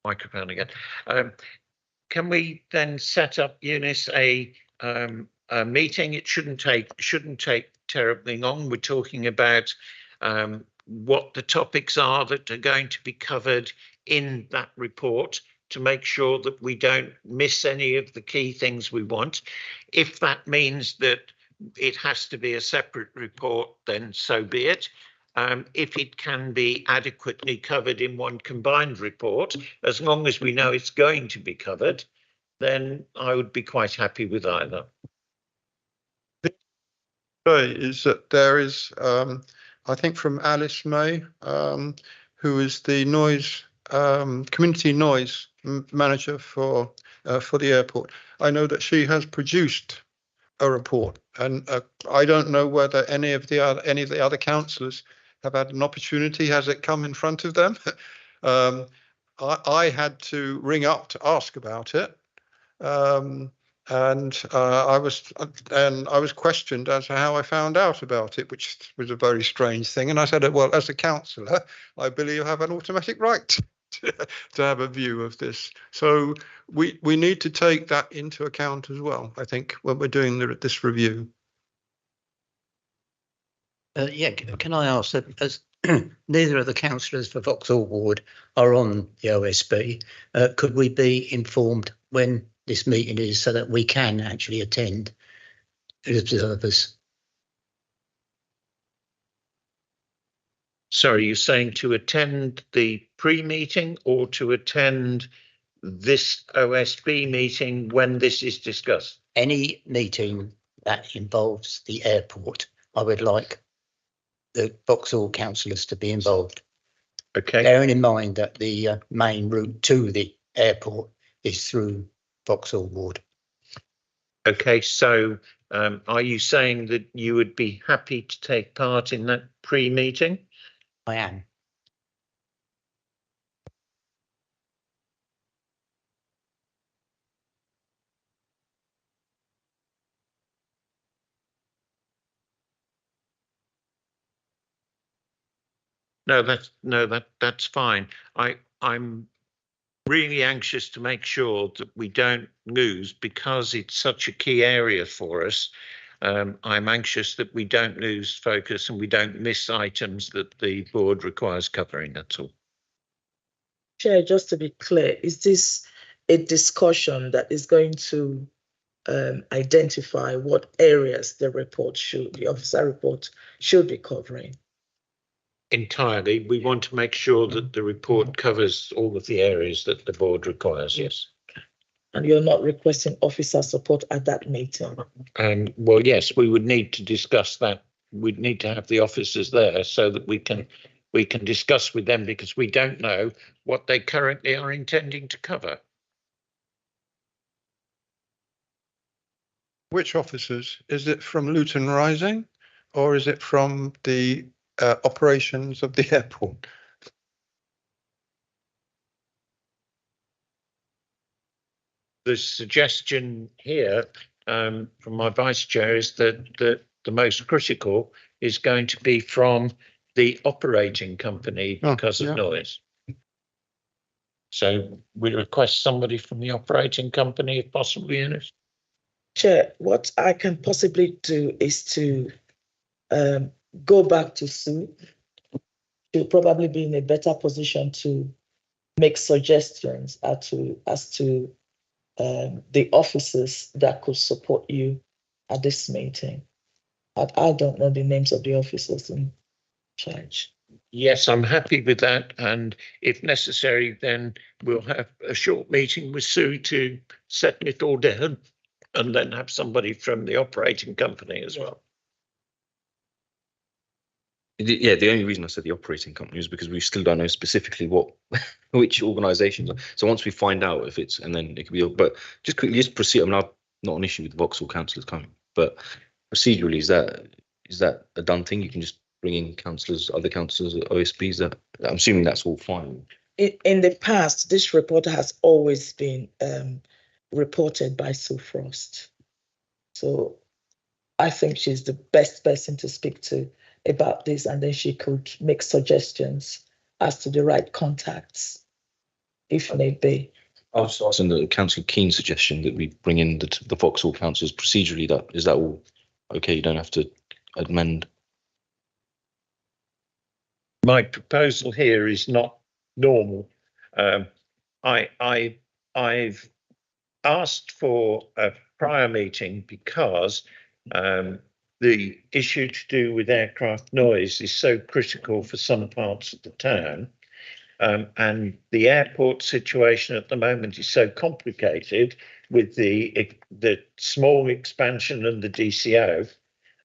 Microphone again. Can we then set up, Eunice, a meeting? It shouldn't take terribly long. We're talking about what the topics are that are going to be covered in that report to make sure that we don't miss any of the key things we want. If that means that it has to be a separate report, then so be it. If it can be adequately covered in one combined report, as long as we know it's going to be covered, then I would be quite happy with either. Is that there is, I think from Alice May, who is the noise community noise manager for the airport. I know that she has produced a report, and I don't know whether any of the other councillors have had an opportunity. Has it come in front of them? I had to ring up to ask about it, and I was questioned as to how I found out about it, which was a very strange thing. And I said, well, as a councillor, I believe I have an automatic right to have a view of this. So we need to take that into account as well, I think, when we're doing this review. Yeah, can I ask that, as neither of the councillors for Vauxhall Ward are on the OSB, could we be informed when this meeting is so that we can actually attend as observers? Sorry, you're saying to attend the pre-meeting or to attend this OSB meeting when this is discussed? Any meeting that involves the airport, I would like the Vauxhall councillors to be involved. Okay. Bearing in mind that the main route to the airport is through Vauxhall Ward. Okay, so are you saying that you would be happy to take part in that pre-meeting? I am. No, that's fine. I'm really anxious to make sure that we don't lose, because it's such a key area for us. I'm anxious that we don't lose focus and we don't miss items that the board requires covering. That's all. Chair, just to be clear, is this a discussion that is going to identify what areas the officer report should be covering. Entirely. We want to make sure that the report covers all of the areas that the board requires, yes. And you're not requesting officer support at that meeting? Well, yes, we would need to discuss that. We'd need to have the officers there so that we can discuss with them, because we don't know what they currently are intending to cover. Which officers? Is it from Luton Rising, or is it from the operations of the airport? The suggestion here from my vice chair is that the most critical is going to be from the operating company because of noise. So we request somebody from the operating company, if possible, Eunice. Chair, what I can possibly do is to go back to Sue. She'll probably be in a better position to make suggestions as to the officers that could support you at this meeting. I don't know the names of the officers in charge. Yes, I'm happy with that. And if necessary, then we'll have a short meeting with Sue to settle it all down, and then have somebody from the operating company as well. Yeah, the only reason I said the operating company is because we still don't know specifically which organisations. So once we find out if it's, and then it could be, but just quickly, just proceed. I'm not an issue with Vauxhall councillors coming, but procedurally, is that a done thing? You can just bring in councillors, other councillors, OSPs. That I'm assuming that's all fine. In the past, this report has always been reported by Sue Frost. So I think she's the best person to speak to about this, and then she could make suggestions as to the right contacts, if need be. I was asking the Councillor Keane's suggestion that we bring in the Vauxhall councillors procedurally. Is that all okay? You don't have to amend. My proposal here is not normal. I've asked for a prior meeting because the issue to do with aircraft noise is so critical for some parts of the town, and the airport situation at the moment is so complicated with the small expansion and the DCO.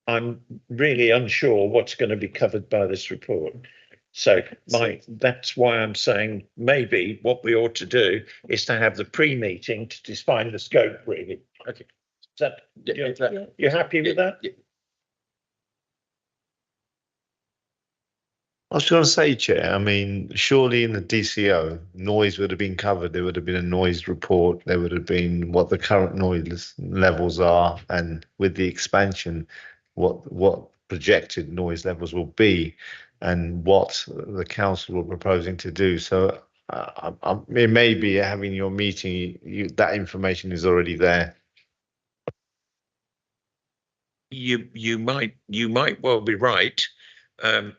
I'm really unsure what's going to be covered by this report. So that's why I'm saying maybe what we ought to do is to have the pre-meeting to define the scope, really. Okay. You're happy with that? Yeah. I was going to say, Chair, I mean, surely in the DCO, noise would have been covered. There would have been a noise report. There would have been what the current noise levels are, and with the expansion, what projected noise levels will be, and what the council are proposing to do. So it may be having your meeting, that information is already there. You might well be right.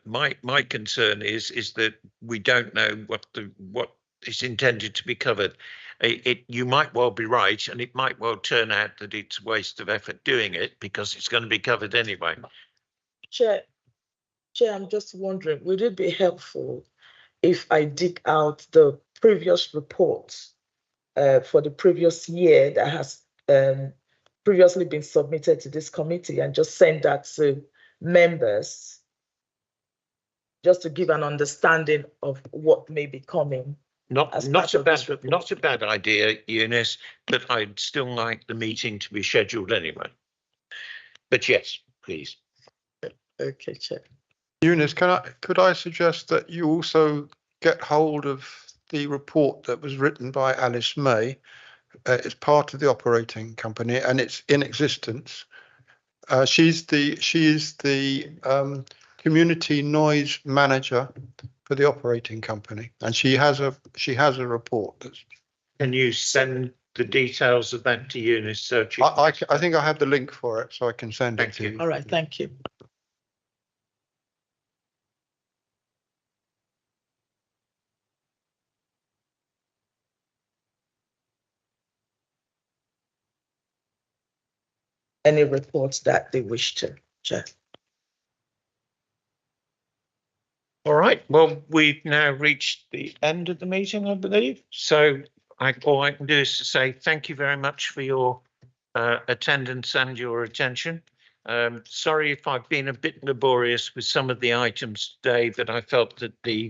My concern is that we don't know what is intended to be covered. You might well be right, and it might well turn out that it's a waste of effort doing it because it's going to be covered anyway. Chair, I'm just wondering, would it be helpful if I dig out the previous reports for the previous year that has previously been submitted to this committee and just send that to members, just to give an understanding of what may be coming? Not a bad idea, Eunice, but I'd still like the meeting to be scheduled anyway. But yes, please. Okay, Chair. Eunice, could I suggest that you also get hold of the report that was written by Alice May? It's part of the operating company and it's in existence. She is the community noise manager for the operating company, and she has a report. Can you send the details of that to Eunice? So I think I have the link for it, so I can send it to you. All right, thank you. any reports that they wish to, Chair. All right, well, we've now reached the end of the meeting, I believe. So all I can do is to say thank you very much for your attendance and your attention. Sorry if I've been a bit laborious with some of the items today, but I felt that the